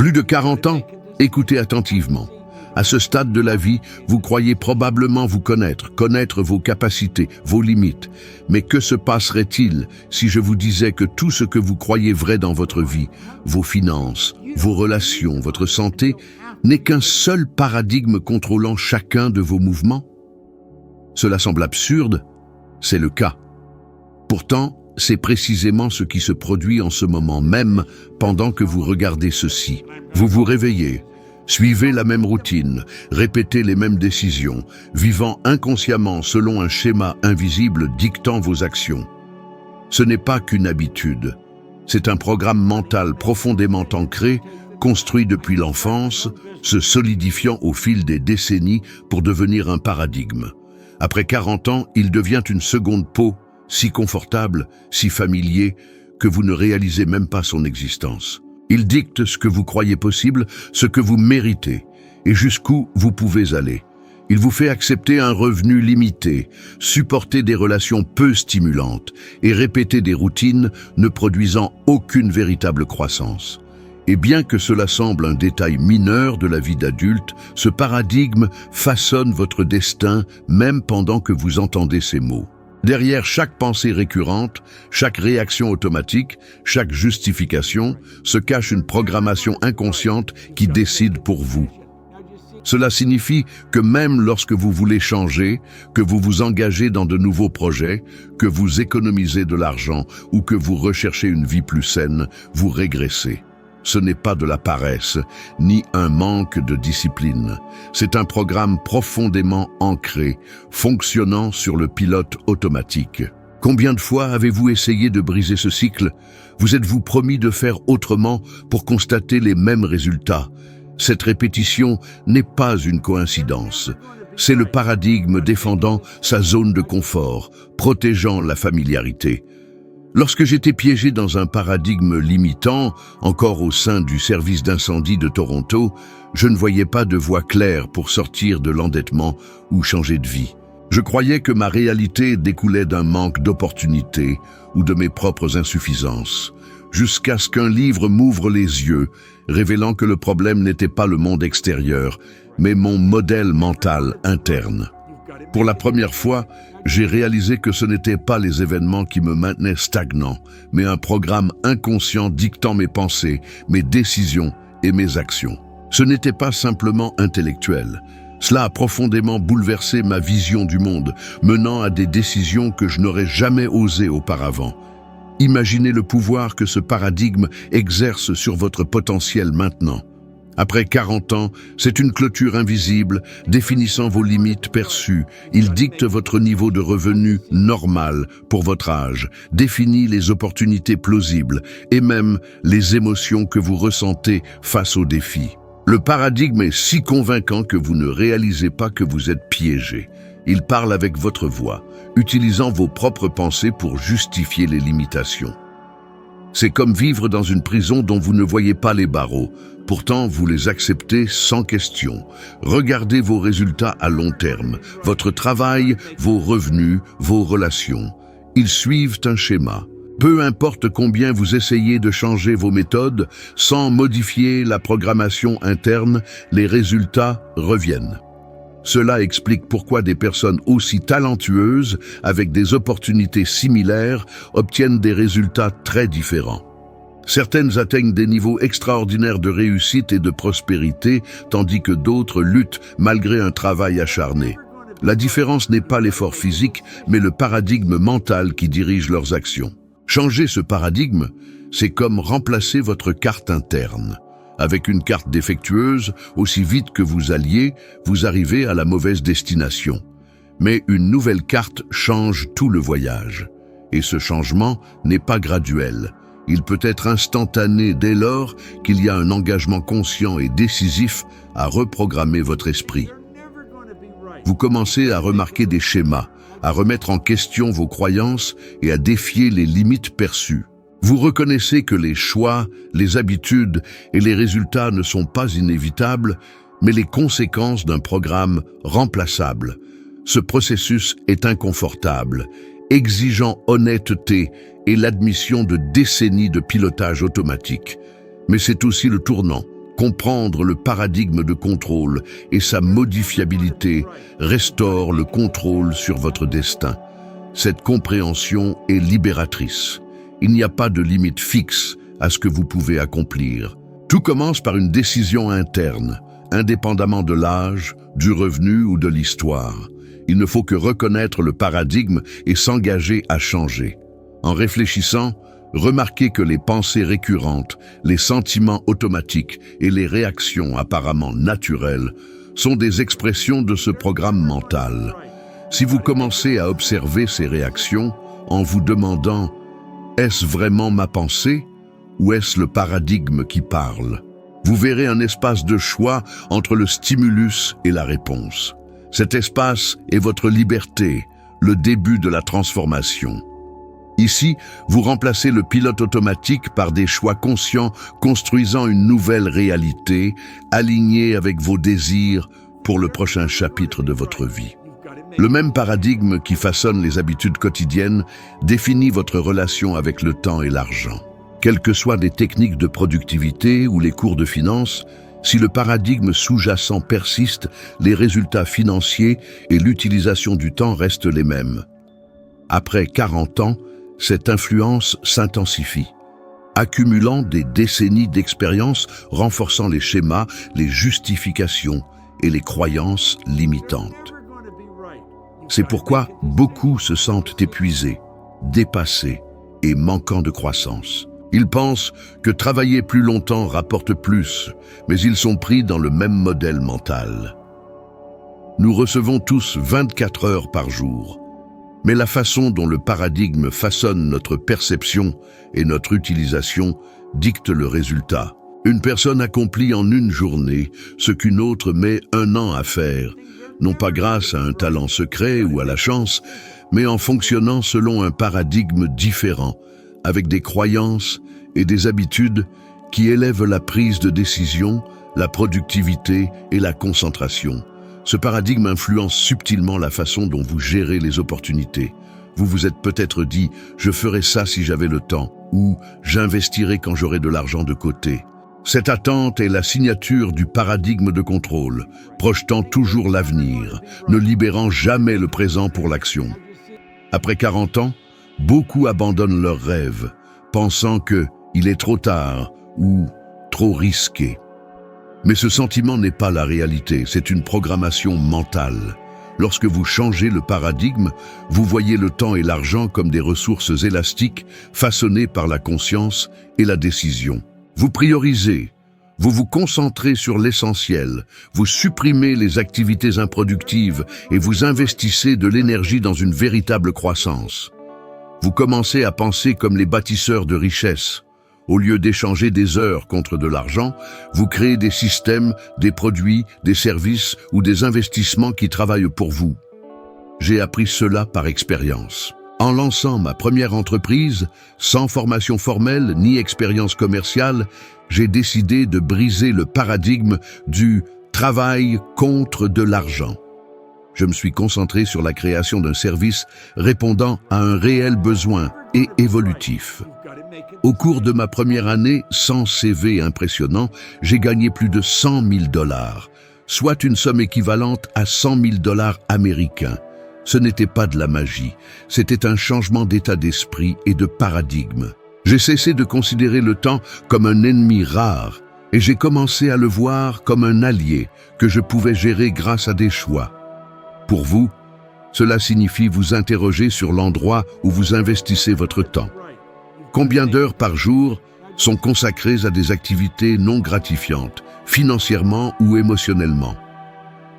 Plus de 40 ans? Écoutez attentivement. À ce stade de la vie, vous croyez probablement vous connaître vos capacités, vos limites. Mais que se passerait-il si je vous disais que tout ce que vous croyez vrai dans votre vie, vos finances, vos relations, votre santé, n'est qu'un seul paradigme contrôlant chacun de vos mouvements? Cela semble absurde, c'est le cas. Pourtant, c'est précisément ce qui se produit en ce moment même pendant que vous regardez ceci. Vous vous réveillez, suivez la même routine, répétez les mêmes décisions, vivant inconsciemment selon un schéma invisible dictant vos actions. Ce n'est pas qu'une habitude, c'est un programme mental profondément ancré, construit depuis l'enfance, se solidifiant au fil des décennies pour devenir un paradigme. Après 40 ans, il devient une seconde peau, si confortable, si familier, que vous ne réalisez même pas son existence. Il dicte ce que vous croyez possible, ce que vous méritez, et jusqu'où vous pouvez aller. Il vous fait accepter un revenu limité, supporter des relations peu stimulantes et répéter des routines ne produisant aucune véritable croissance. Et bien que cela semble un détail mineur de la vie d'adulte, ce paradigme façonne votre destin même pendant que vous entendez ces mots. Derrière chaque pensée récurrente, chaque réaction automatique, chaque justification, se cache une programmation inconsciente qui décide pour vous. Cela signifie que même lorsque vous voulez changer, que vous vous engagez dans de nouveaux projets, que vous économisez de l'argent ou que vous recherchez une vie plus saine, vous régressez. Ce n'est pas de la paresse, ni un manque de discipline. C'est un programme profondément ancré, fonctionnant sur le pilote automatique. Combien de fois avez-vous essayé de briser ce cycle? Vous êtes-vous promis de faire autrement pour constater les mêmes résultats? Cette répétition n'est pas une coïncidence. C'est le paradigme défendant sa zone de confort, protégeant la familiarité. Lorsque j'étais piégé dans un paradigme limitant, encore au sein du service d'incendie de Toronto, je ne voyais pas de voie claire pour sortir de l'endettement ou changer de vie. Je croyais que ma réalité découlait d'un manque d'opportunités ou de mes propres insuffisances, jusqu'à ce qu'un livre m'ouvre les yeux, révélant que le problème n'était pas le monde extérieur, mais mon modèle mental interne. Pour la première fois, j'ai réalisé que ce n'étaient pas les événements qui me maintenaient stagnant, mais un programme inconscient dictant mes pensées, mes décisions et mes actions. Ce n'était pas simplement intellectuel. Cela a profondément bouleversé ma vision du monde, menant à des décisions que je n'aurais jamais osées auparavant. Imaginez le pouvoir que ce paradigme exerce sur votre potentiel maintenant. Après 40 ans, c'est une clôture invisible définissant vos limites perçues. Il dicte votre niveau de revenu normal pour votre âge, définit les opportunités plausibles et même les émotions que vous ressentez face aux défis. Le paradigme est si convaincant que vous ne réalisez pas que vous êtes piégé. Il parle avec votre voix, utilisant vos propres pensées pour justifier les limitations. C'est comme vivre dans une prison dont vous ne voyez pas les barreaux. Pourtant, vous les acceptez sans question. Regardez vos résultats à long terme, votre travail, vos revenus, vos relations. Ils suivent un schéma. Peu importe combien vous essayez de changer vos méthodes, sans modifier la programmation interne, les résultats reviennent. Cela explique pourquoi des personnes aussi talentueuses, avec des opportunités similaires, obtiennent des résultats très différents. Certaines atteignent des niveaux extraordinaires de réussite et de prospérité, tandis que d'autres luttent malgré un travail acharné. La différence n'est pas l'effort physique, mais le paradigme mental qui dirige leurs actions. Changer ce paradigme, c'est comme remplacer votre carte interne. Avec une carte défectueuse, aussi vite que vous alliez, vous arrivez à la mauvaise destination. Mais une nouvelle carte change tout le voyage. Et ce changement n'est pas graduel. Il peut être instantané dès lors qu'il y a un engagement conscient et décisif à reprogrammer votre esprit. Vous commencez à remarquer des schémas, à remettre en question vos croyances et à défier les limites perçues. Vous reconnaissez que les choix, les habitudes et les résultats ne sont pas inévitables, mais les conséquences d'un programme remplaçable. Ce processus est inconfortable, exigeant honnêteté et l'admission de décennies de pilotage automatique. Mais c'est aussi le tournant. Comprendre le paradigme de contrôle et sa modifiabilité restaure le contrôle sur votre destin. Cette compréhension est libératrice. Il n'y a pas de limite fixe à ce que vous pouvez accomplir. Tout commence par une décision interne, indépendamment de l'âge, du revenu ou de l'histoire. Il ne faut que reconnaître le paradigme et s'engager à changer. En réfléchissant, remarquez que les pensées récurrentes, les sentiments automatiques et les réactions apparemment naturelles sont des expressions de ce programme mental. Si vous commencez à observer ces réactions en vous demandant « Est-ce vraiment ma pensée ou est-ce le paradigme qui parle ?» vous verrez un espace de choix entre le stimulus et la réponse. Cet espace est votre liberté, le début de la transformation. Ici, vous remplacez le pilote automatique par des choix conscients construisant une nouvelle réalité, alignée avec vos désirs pour le prochain chapitre de votre vie. Le même paradigme qui façonne les habitudes quotidiennes définit votre relation avec le temps et l'argent. Quelles que soient les techniques de productivité ou les cours de finance, si le paradigme sous-jacent persiste, les résultats financiers et l'utilisation du temps restent les mêmes. Après 40 ans, cette influence s'intensifie, accumulant des décennies d'expérience, renforçant les schémas, les justifications et les croyances limitantes. C'est pourquoi beaucoup se sentent épuisés, dépassés et manquant de croissance. Ils pensent que travailler plus longtemps rapporte plus, mais ils sont pris dans le même modèle mental. Nous recevons tous 24 heures par jour. Mais la façon dont le paradigme façonne notre perception et notre utilisation dicte le résultat. Une personne accomplit en une journée ce qu'une autre met 1 an à faire, non pas grâce à un talent secret ou à la chance, mais en fonctionnant selon un paradigme différent, avec des croyances et des habitudes qui élèvent la prise de décision, la productivité et la concentration. Ce paradigme influence subtilement la façon dont vous gérez les opportunités. Vous vous êtes peut-être dit « je ferai ça si j'avais le temps » ou « j'investirai quand j'aurai de l'argent de côté ». Cette attente est la signature du paradigme de contrôle, projetant toujours l'avenir, ne libérant jamais le présent pour l'action. Après 40 ans, beaucoup abandonnent leurs rêves, pensant qu'il est trop tard ou trop risqué. Mais ce sentiment n'est pas la réalité, c'est une programmation mentale. Lorsque vous changez le paradigme, vous voyez le temps et l'argent comme des ressources élastiques façonnées par la conscience et la décision. Vous priorisez, vous vous concentrez sur l'essentiel, vous supprimez les activités improductives et vous investissez de l'énergie dans une véritable croissance. Vous commencez à penser comme les bâtisseurs de richesse. Au lieu d'échanger des heures contre de l'argent, vous créez des systèmes, des produits, des services ou des investissements qui travaillent pour vous. J'ai appris cela par expérience. En lançant ma première entreprise, sans formation formelle ni expérience commerciale, j'ai décidé de briser le paradigme du travail contre de l'argent. Je me suis concentré sur la création d'un service répondant à un réel besoin et évolutif. Au cours de ma première année, sans CV impressionnant, j'ai gagné plus de 100 000 $, soit une somme équivalente à 100 000 $ américains. Ce n'était pas de la magie, c'était un changement d'état d'esprit et de paradigme. J'ai cessé de considérer le temps comme un ennemi rare et j'ai commencé à le voir comme un allié que je pouvais gérer grâce à des choix. Pour vous, cela signifie vous interroger sur l'endroit où vous investissez votre temps. Combien d'heures par jour sont consacrées à des activités non gratifiantes, financièrement ou émotionnellement?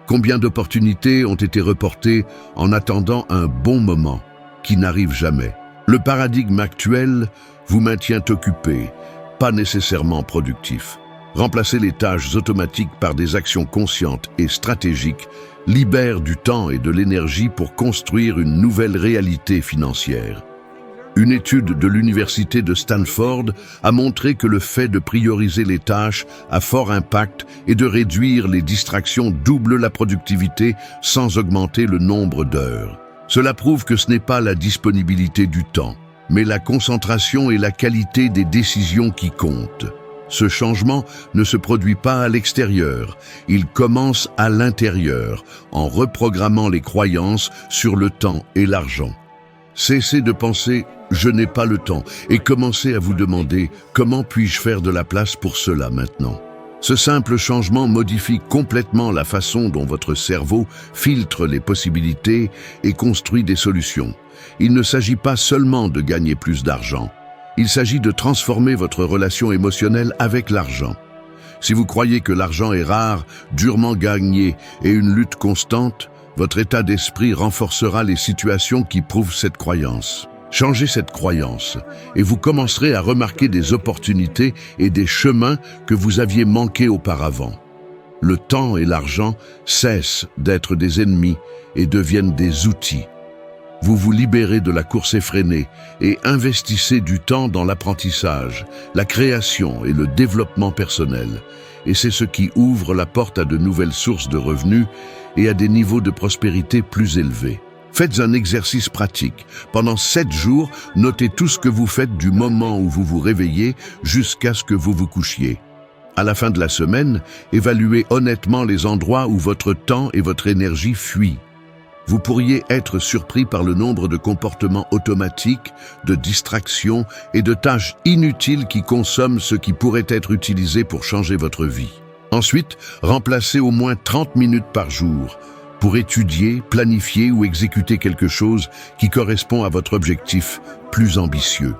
Combien d'opportunités ont été reportées en attendant un bon moment qui n'arrive jamais? Le paradigme actuel vous maintient occupé, pas nécessairement productif. Remplacer les tâches automatiques par des actions conscientes et stratégiques libère du temps et de l'énergie pour construire une nouvelle réalité financière. Une étude de l'université de Stanford a montré que le fait de prioriser les tâches à fort impact et de réduire les distractions double la productivité sans augmenter le nombre d'heures. Cela prouve que ce n'est pas la disponibilité du temps, mais la concentration et la qualité des décisions qui comptent. Ce changement ne se produit pas à l'extérieur, il commence à l'intérieur, en reprogrammant les croyances sur le temps et l'argent. Cessez de penser « je n'ai pas le temps » et commencez à vous demander « comment puis-je faire de la place pour cela maintenant ?» Ce simple changement modifie complètement la façon dont votre cerveau filtre les possibilités et construit des solutions. Il ne s'agit pas seulement de gagner plus d'argent. Il s'agit de transformer votre relation émotionnelle avec l'argent. Si vous croyez que l'argent est rare, durement gagné et une lutte constante, votre état d'esprit renforcera les situations qui prouvent cette croyance. Changez cette croyance et vous commencerez à remarquer des opportunités et des chemins que vous aviez manqués auparavant. Le temps et l'argent cessent d'être des ennemis et deviennent des outils. Vous vous libérez de la course effrénée et investissez du temps dans l'apprentissage, la création et le développement personnel. Et c'est ce qui ouvre la porte à de nouvelles sources de revenus et à des niveaux de prospérité plus élevés. Faites un exercice pratique. Pendant 7 jours, notez tout ce que vous faites du moment où vous vous réveillez jusqu'à ce que vous vous couchiez. À la fin de la semaine, évaluez honnêtement les endroits où votre temps et votre énergie fuient. Vous pourriez être surpris par le nombre de comportements automatiques, de distractions et de tâches inutiles qui consomment ce qui pourrait être utilisé pour changer votre vie. Ensuite, remplacez au moins 30 minutes par jour pour étudier, planifier ou exécuter quelque chose qui correspond à votre objectif plus ambitieux.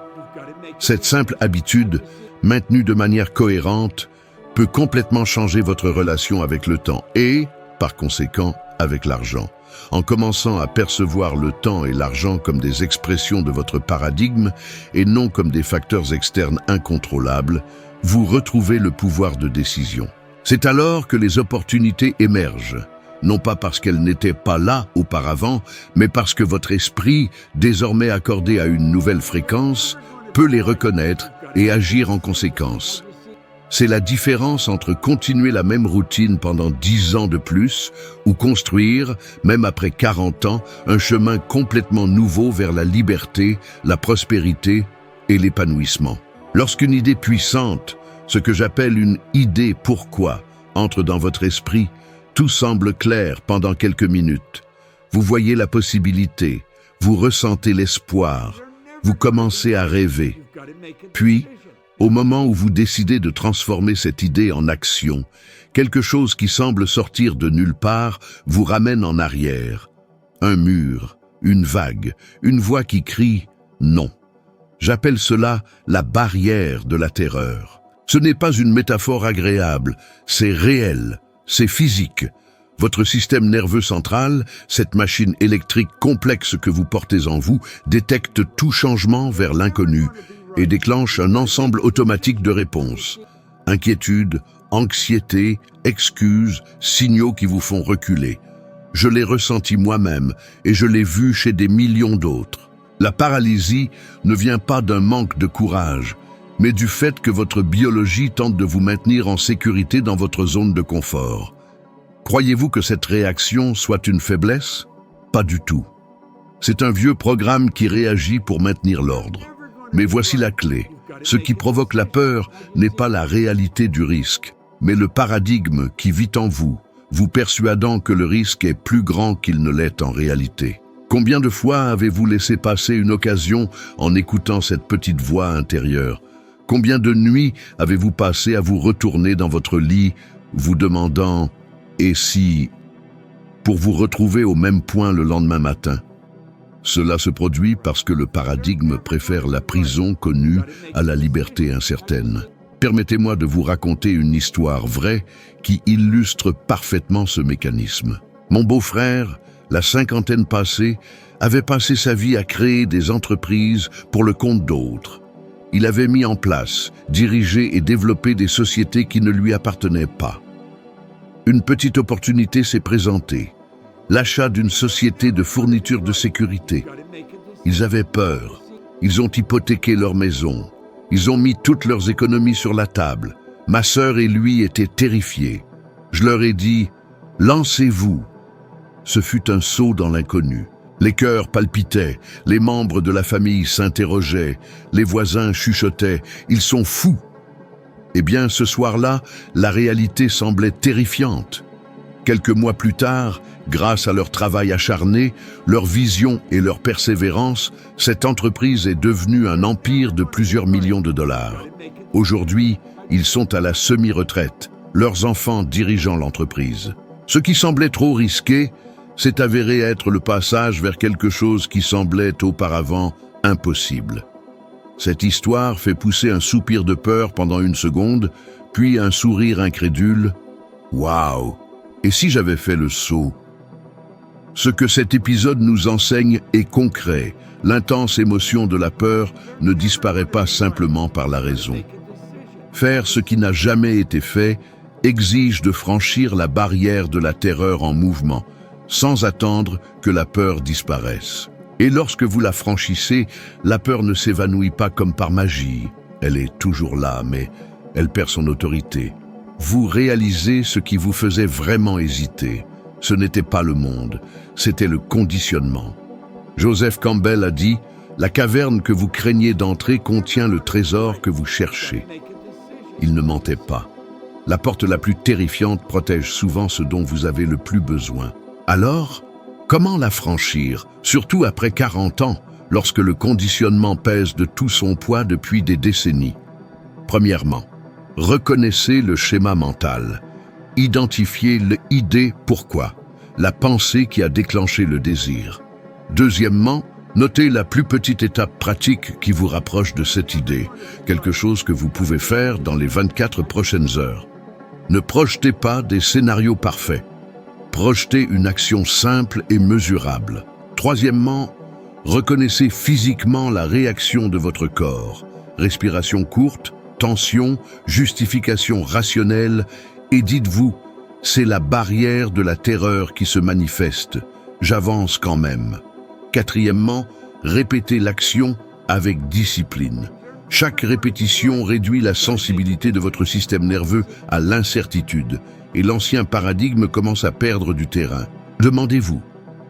Cette simple habitude, maintenue de manière cohérente, peut complètement changer votre relation avec le temps et, par conséquent, avec l'argent. En commençant à percevoir le temps et l'argent comme des expressions de votre paradigme et non comme des facteurs externes incontrôlables, vous retrouvez le pouvoir de décision. C'est alors que les opportunités émergent, non pas parce qu'elles n'étaient pas là auparavant, mais parce que votre esprit, désormais accordé à une nouvelle fréquence, peut les reconnaître et agir en conséquence. C'est la différence entre continuer la même routine pendant 10 ans de plus ou construire, même après 40 ans, un chemin complètement nouveau vers la liberté, la prospérité et l'épanouissement. Lorsqu'une idée puissante, ce que j'appelle une idée pourquoi, entre dans votre esprit, tout semble clair pendant quelques minutes. Vous voyez la possibilité, vous ressentez l'espoir, vous commencez à rêver. Puis, au moment où vous décidez de transformer cette idée en action, quelque chose qui semble sortir de nulle part vous ramène en arrière. Un mur, une vague, une voix qui crie « non ». J'appelle cela la barrière de la terreur. Ce n'est pas une métaphore agréable, c'est réel, c'est physique. Votre système nerveux central, cette machine électrique complexe que vous portez en vous, détecte tout changement vers l'inconnu et déclenche un ensemble automatique de réponses. Inquiétude, anxiété, excuses, signaux qui vous font reculer. Je l'ai ressenti moi-même et je l'ai vu chez des millions d'autres. La paralysie ne vient pas d'un manque de courage, mais du fait que votre biologie tente de vous maintenir en sécurité dans votre zone de confort. Croyez-vous que cette réaction soit une faiblesse? Pas du tout. C'est un vieux programme qui réagit pour maintenir l'ordre. Mais voici la clé. Ce qui provoque la peur n'est pas la réalité du risque, mais le paradigme qui vit en vous, vous persuadant que le risque est plus grand qu'il ne l'est en réalité. Combien de fois avez-vous laissé passer une occasion en écoutant cette petite voix intérieure? Combien de nuits avez-vous passé à vous retourner dans votre lit, vous demandant « et si ?» pour vous retrouver au même point le lendemain matin? Cela se produit parce que le paradigme préfère la prison connue à la liberté incertaine. Permettez-moi de vous raconter une histoire vraie qui illustre parfaitement ce mécanisme. Mon beau-frère, la cinquantaine passée, avait passé sa vie à créer des entreprises pour le compte d'autres. Il avait mis en place, dirigé et développé des sociétés qui ne lui appartenaient pas. Une petite opportunité s'est présentée. L'achat d'une société de fourniture de sécurité. Ils avaient peur. Ils ont hypothéqué leur maison. Ils ont mis toutes leurs économies sur la table. Ma sœur et lui étaient terrifiés. Je leur ai dit « Lancez-vous ». Ce fut un saut dans l'inconnu. Les cœurs palpitaient, les membres de la famille s'interrogeaient, les voisins chuchotaient « Ils sont fous ». Eh bien, ce soir-là, la réalité semblait terrifiante. Quelques mois plus tard, grâce à leur travail acharné, leur vision et leur persévérance, cette entreprise est devenue un empire de plusieurs millions de dollars. Aujourd'hui, ils sont à la semi-retraite, leurs enfants dirigeant l'entreprise. Ce qui semblait trop risqué s'est avéré être le passage vers quelque chose qui semblait auparavant impossible. Cette histoire fait pousser un soupir de peur pendant une seconde, puis un sourire incrédule. Waouh! Et si j'avais fait le saut? Ce que cet épisode nous enseigne est concret. L'intense émotion de la peur ne disparaît pas simplement par la raison. Faire ce qui n'a jamais été fait exige de franchir la barrière de la terreur en mouvement, sans attendre que la peur disparaisse. Et lorsque vous la franchissez, la peur ne s'évanouit pas comme par magie. Elle est toujours là, mais elle perd son autorité. Vous réalisez ce qui vous faisait vraiment hésiter. Ce n'était pas le monde, c'était le conditionnement. Joseph Campbell a dit « La caverne que vous craignez d'entrer contient le trésor que vous cherchez ». Il ne mentait pas. La porte la plus terrifiante protège souvent ce dont vous avez le plus besoin. Alors, comment la franchir, surtout après 40 ans, lorsque le conditionnement pèse de tout son poids depuis des décennies? Premièrement, reconnaissez le schéma mental. Identifiez l'idée pourquoi, la pensée qui a déclenché le désir. Deuxièmement, notez la plus petite étape pratique qui vous rapproche de cette idée, quelque chose que vous pouvez faire dans les 24 prochaines heures. Ne projetez pas des scénarios parfaits. Projetez une action simple et mesurable. Troisièmement, reconnaissez physiquement la réaction de votre corps. Respiration courte, tension, justification rationnelle, et dites-vous, c'est la barrière de la terreur qui se manifeste. J'avance quand même. Quatrièmement, répétez l'action avec discipline. Chaque répétition réduit la sensibilité de votre système nerveux à l'incertitude, et l'ancien paradigme commence à perdre du terrain. Demandez-vous,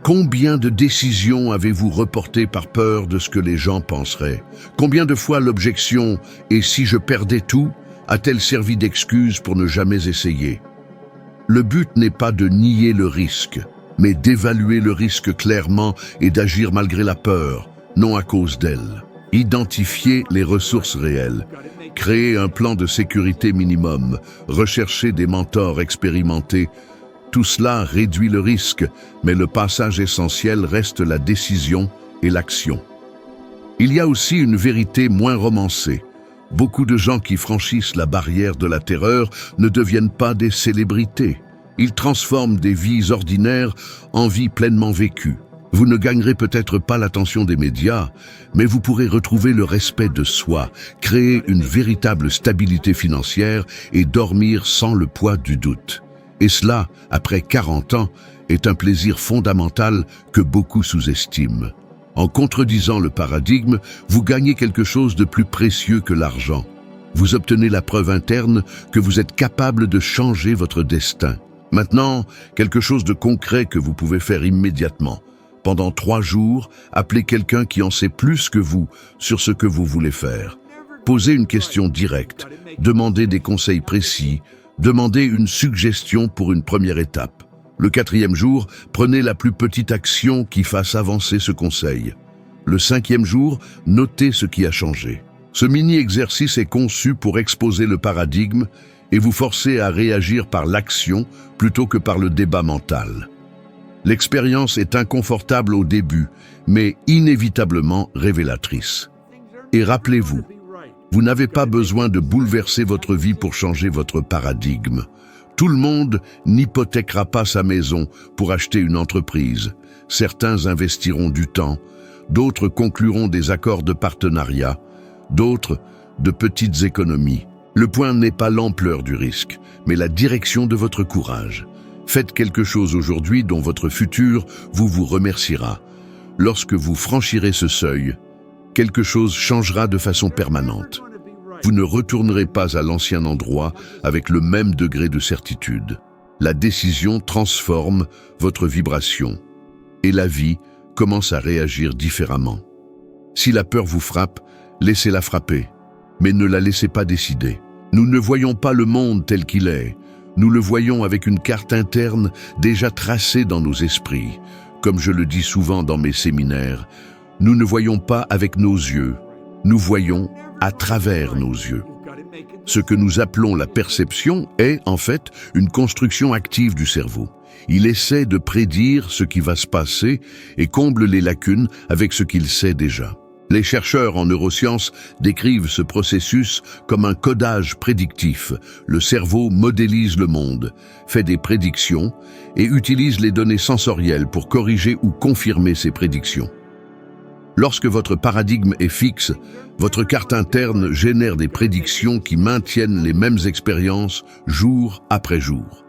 combien de décisions avez-vous reportées par peur de ce que les gens penseraient? Combien de fois l'objection « et si je perdais tout » a-t-elle servi d'excuse pour ne jamais essayer? Le but n'est pas de nier le risque, mais d'évaluer le risque clairement et d'agir malgré la peur, non à cause d'elle. Identifiez les ressources réelles. Créez un plan de sécurité minimum. Recherchez des mentors expérimentés. Tout cela réduit le risque, mais le passage essentiel reste la décision et l'action. Il y a aussi une vérité moins romancée. Beaucoup de gens qui franchissent la barrière de la terreur ne deviennent pas des célébrités. Ils transforment des vies ordinaires en vies pleinement vécues. Vous ne gagnerez peut-être pas l'attention des médias, mais vous pourrez retrouver le respect de soi, créer une véritable stabilité financière et dormir sans le poids du doute. Et cela, après 40 ans, est un plaisir fondamental que beaucoup sous-estiment. En contredisant le paradigme, vous gagnez quelque chose de plus précieux que l'argent. Vous obtenez la preuve interne que vous êtes capable de changer votre destin. Maintenant, quelque chose de concret que vous pouvez faire immédiatement. Pendant 3 jours, appelez quelqu'un qui en sait plus que vous sur ce que vous voulez faire. Posez une question directe, demandez des conseils précis, demandez une suggestion pour une première étape. Le 4e jour, prenez la plus petite action qui fasse avancer ce conseil. Le 5e jour, notez ce qui a changé. Ce mini-exercice est conçu pour exposer le paradigme et vous forcer à réagir par l'action plutôt que par le débat mental. L'expérience est inconfortable au début, mais inévitablement révélatrice. Et rappelez-vous, vous n'avez pas besoin de bouleverser votre vie pour changer votre paradigme. Tout le monde n'hypothéquera pas sa maison pour acheter une entreprise. Certains investiront du temps, d'autres concluront des accords de partenariat, d'autres de petites économies. Le point n'est pas l'ampleur du risque, mais la direction de votre courage. Faites quelque chose aujourd'hui dont votre futur vous remerciera. Lorsque vous franchirez ce seuil, quelque chose changera de façon permanente. Vous ne retournerez pas à l'ancien endroit avec le même degré de certitude. La décision transforme votre vibration et la vie commence à réagir différemment. Si la peur vous frappe, laissez-la frapper, mais ne la laissez pas décider. Nous ne voyons pas le monde tel qu'il est. Nous le voyons avec une carte interne déjà tracée dans nos esprits. Comme je le dis souvent dans mes séminaires, nous ne voyons pas avec nos yeux, nous voyons à travers nos yeux. Ce que nous appelons la perception est, en fait, une construction active du cerveau. Il essaie de prédire ce qui va se passer et comble les lacunes avec ce qu'il sait déjà. Les chercheurs en neurosciences décrivent ce processus comme un codage prédictif. Le cerveau modélise le monde, fait des prédictions et utilise les données sensorielles pour corriger ou confirmer ces prédictions. Lorsque votre paradigme est fixe, votre carte interne génère des prédictions qui maintiennent les mêmes expériences jour après jour.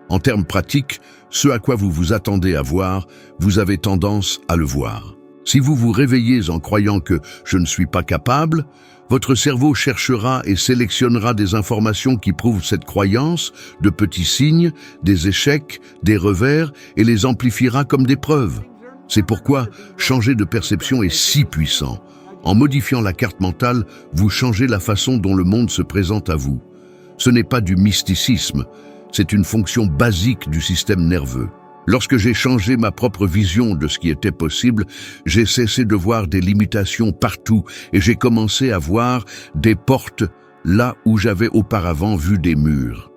En termes pratiques, ce à quoi vous vous attendez à voir, vous avez tendance à le voir. Si vous vous réveillez en croyant que « je ne suis pas capable », votre cerveau cherchera et sélectionnera des informations qui prouvent cette croyance, de petits signes, des échecs, des revers, et les amplifiera comme des preuves. C'est pourquoi changer de perception est si puissant. En modifiant la carte mentale, vous changez la façon dont le monde se présente à vous. Ce n'est pas du mysticisme, c'est une fonction basique du système nerveux. Lorsque j'ai changé ma propre vision de ce qui était possible, j'ai cessé de voir des limitations partout et j'ai commencé à voir des portes là où j'avais auparavant vu des murs.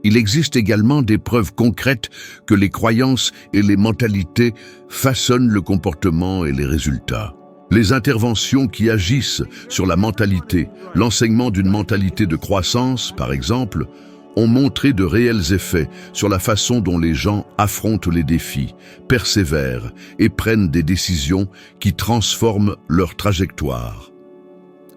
Il existe également des preuves concrètes que les croyances et les mentalités façonnent le comportement et les résultats. Les interventions qui agissent sur la mentalité, l'enseignement d'une mentalité de croissance, par exemple, ont montré de réels effets sur la façon dont les gens affrontent les défis, persévèrent et prennent des décisions qui transforment leur trajectoire.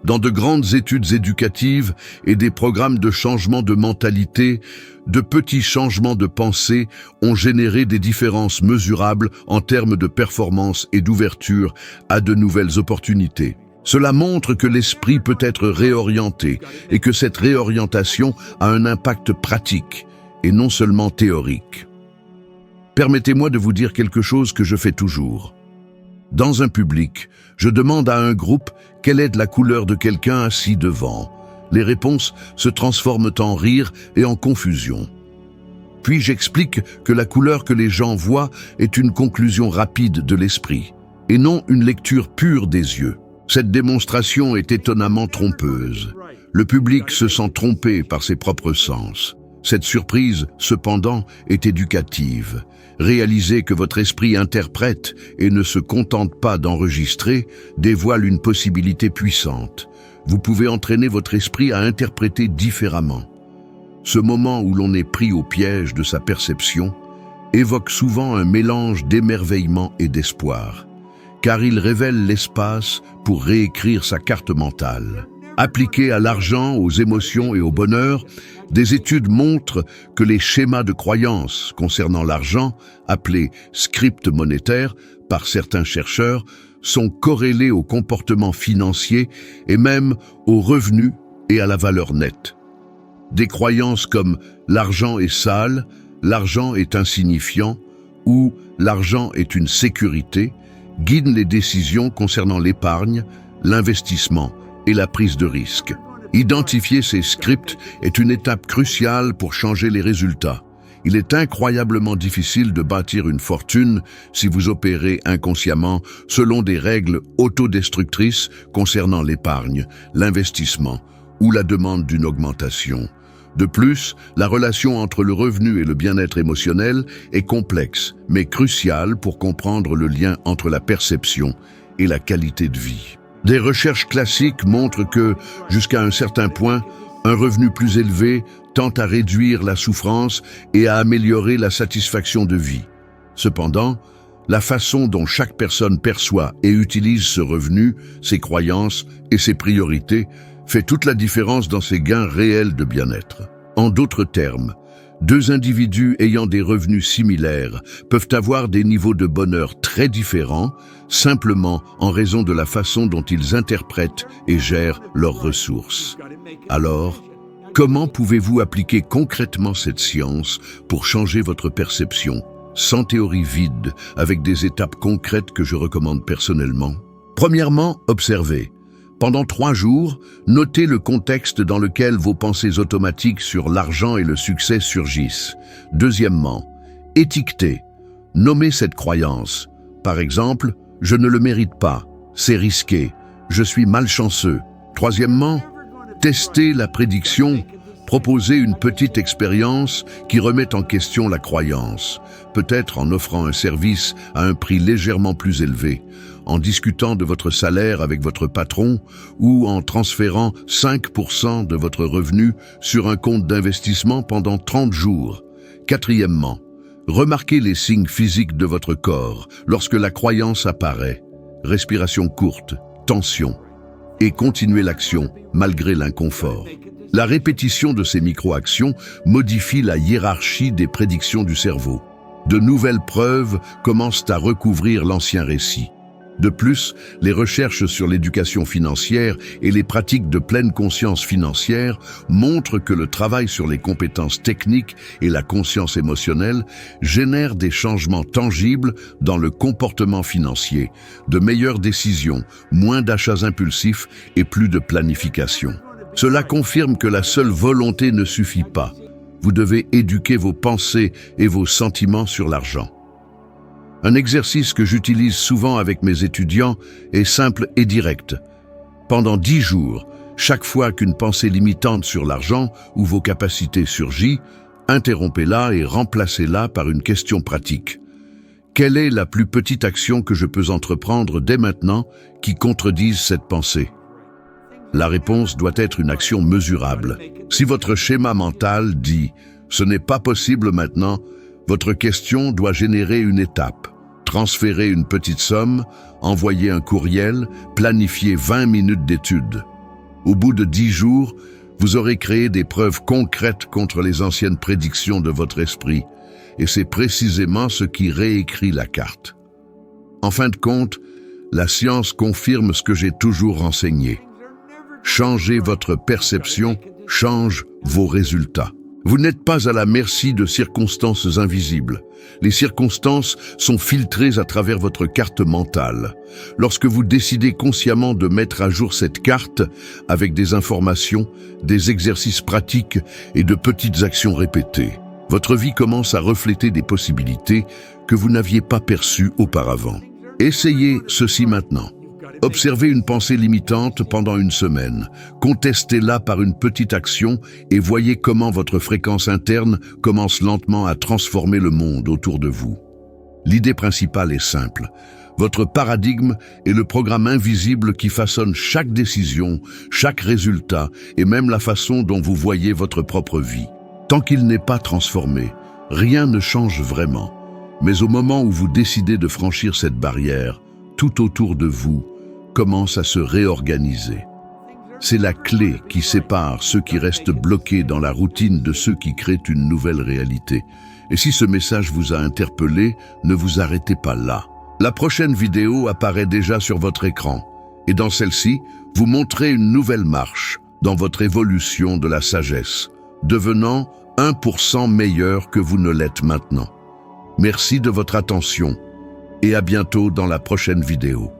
Dans de grandes études éducatives et des programmes de changement de mentalité, de petits changements de pensée ont généré des différences mesurables en termes de performance et d'ouverture à de nouvelles opportunités. Cela montre que l'esprit peut être réorienté et que cette réorientation a un impact pratique et non seulement théorique. Permettez-moi de vous dire quelque chose que je fais toujours. Dans un public, je demande à un groupe quelle est la couleur de quelqu'un assis devant. Les réponses se transforment en rire et en confusion. Puis j'explique que la couleur que les gens voient est une conclusion rapide de l'esprit et non une lecture pure des yeux. Cette démonstration est étonnamment trompeuse. Le public se sent trompé par ses propres sens. Cette surprise, cependant, est éducative. Réaliser que votre esprit interprète et ne se contente pas d'enregistrer dévoile une possibilité puissante. Vous pouvez entraîner votre esprit à interpréter différemment. Ce moment où l'on est pris au piège de sa perception évoque souvent un mélange d'émerveillement et d'espoir, car il révèle l'espace pour réécrire sa carte mentale. Appliqué à l'argent, aux émotions et au bonheur, des études montrent que les schémas de croyance concernant l'argent, appelés scripts monétaires par certains chercheurs, sont corrélés au comportement financier et même aux revenus et à la valeur nette. Des croyances comme « l'argent est sale »,« l'argent est insignifiant » ou « l'argent est une sécurité » guident les décisions concernant l'épargne, l'investissement et la prise de risque. Identifier ces scripts est une étape cruciale pour changer les résultats. Il est incroyablement difficile de bâtir une fortune si vous opérez inconsciemment selon des règles autodestructrices concernant l'épargne, l'investissement ou la demande d'une augmentation. De plus, la relation entre le revenu et le bien-être émotionnel est complexe, mais cruciale pour comprendre le lien entre la perception et la qualité de vie. Des recherches classiques montrent que, jusqu'à un certain point, un revenu plus élevé tend à réduire la souffrance et à améliorer la satisfaction de vie. Cependant, la façon dont chaque personne perçoit et utilise ce revenu, ses croyances et ses priorités fait toute la différence dans ses gains réels de bien-être. En d'autres termes, deux individus ayant des revenus similaires peuvent avoir des niveaux de bonheur très différents, simplement en raison de la façon dont ils interprètent et gèrent leurs ressources. Alors, comment pouvez-vous appliquer concrètement cette science pour changer votre perception, sans théorie vide, avec des étapes concrètes que je recommande personnellement? Premièrement, observez. Pendant 3 jours, notez le contexte dans lequel vos pensées automatiques sur l'argent et le succès surgissent. Deuxièmement, étiquetez. Nommez cette croyance. Par exemple, « Je ne le mérite pas »,« C'est risqué »,« Je suis malchanceux ». Troisièmement, testez la prédiction. Proposez une petite expérience qui remette en question la croyance, peut-être en offrant un service à un prix légèrement plus élevé, en discutant de votre salaire avec votre patron ou en transférant 5% de votre revenu sur un compte d'investissement pendant 30 jours. Quatrièmement, remarquez les signes physiques de votre corps lorsque la croyance apparaît. Respiration courte, tension, et continuez l'action malgré l'inconfort. La répétition de ces micro-actions modifie la hiérarchie des prédictions du cerveau. De nouvelles preuves commencent à recouvrir l'ancien récit. De plus, les recherches sur l'éducation financière et les pratiques de pleine conscience financière montrent que le travail sur les compétences techniques et la conscience émotionnelle génère des changements tangibles dans le comportement financier, de meilleures décisions, moins d'achats impulsifs et plus de planification. Cela confirme que la seule volonté ne suffit pas. Vous devez éduquer vos pensées et vos sentiments sur l'argent. Un exercice que j'utilise souvent avec mes étudiants est simple et direct. Pendant 10 jours, chaque fois qu'une pensée limitante sur l'argent ou vos capacités surgit, interrompez-la et remplacez-la par une question pratique. Quelle est la plus petite action que je peux entreprendre dès maintenant qui contredise cette pensée ? La réponse doit être une action mesurable. Si votre schéma mental dit « ce n'est pas possible maintenant », votre question doit générer une étape. Transférer une petite somme, envoyer un courriel, planifier 20 minutes d'études. Au bout de 10 jours, vous aurez créé des preuves concrètes contre les anciennes prédictions de votre esprit, et c'est précisément ce qui réécrit la carte. En fin de compte, la science confirme ce que j'ai toujours enseigné. Changez votre perception, change vos résultats. Vous n'êtes pas à la merci de circonstances invisibles. Les circonstances sont filtrées à travers votre carte mentale. Lorsque vous décidez consciemment de mettre à jour cette carte avec des informations, des exercices pratiques et de petites actions répétées, votre vie commence à refléter des possibilités que vous n'aviez pas perçues auparavant. Essayez ceci maintenant. Observez une pensée limitante pendant une semaine. Contestez-la par une petite action et voyez comment votre fréquence interne commence lentement à transformer le monde autour de vous. L'idée principale est simple. Votre paradigme est le programme invisible qui façonne chaque décision, chaque résultat et même la façon dont vous voyez votre propre vie. Tant qu'il n'est pas transformé, rien ne change vraiment. Mais au moment où vous décidez de franchir cette barrière, tout autour de vous commence à se réorganiser. C'est la clé qui sépare ceux qui restent bloqués dans la routine de ceux qui créent une nouvelle réalité. Et si ce message vous a interpellé, ne vous arrêtez pas là. La prochaine vidéo apparaît déjà sur votre écran. Et dans celle-ci, vous montrez une nouvelle marche dans votre évolution de la sagesse, devenant 1% meilleur que vous ne l'êtes maintenant. Merci de votre attention et à bientôt dans la prochaine vidéo.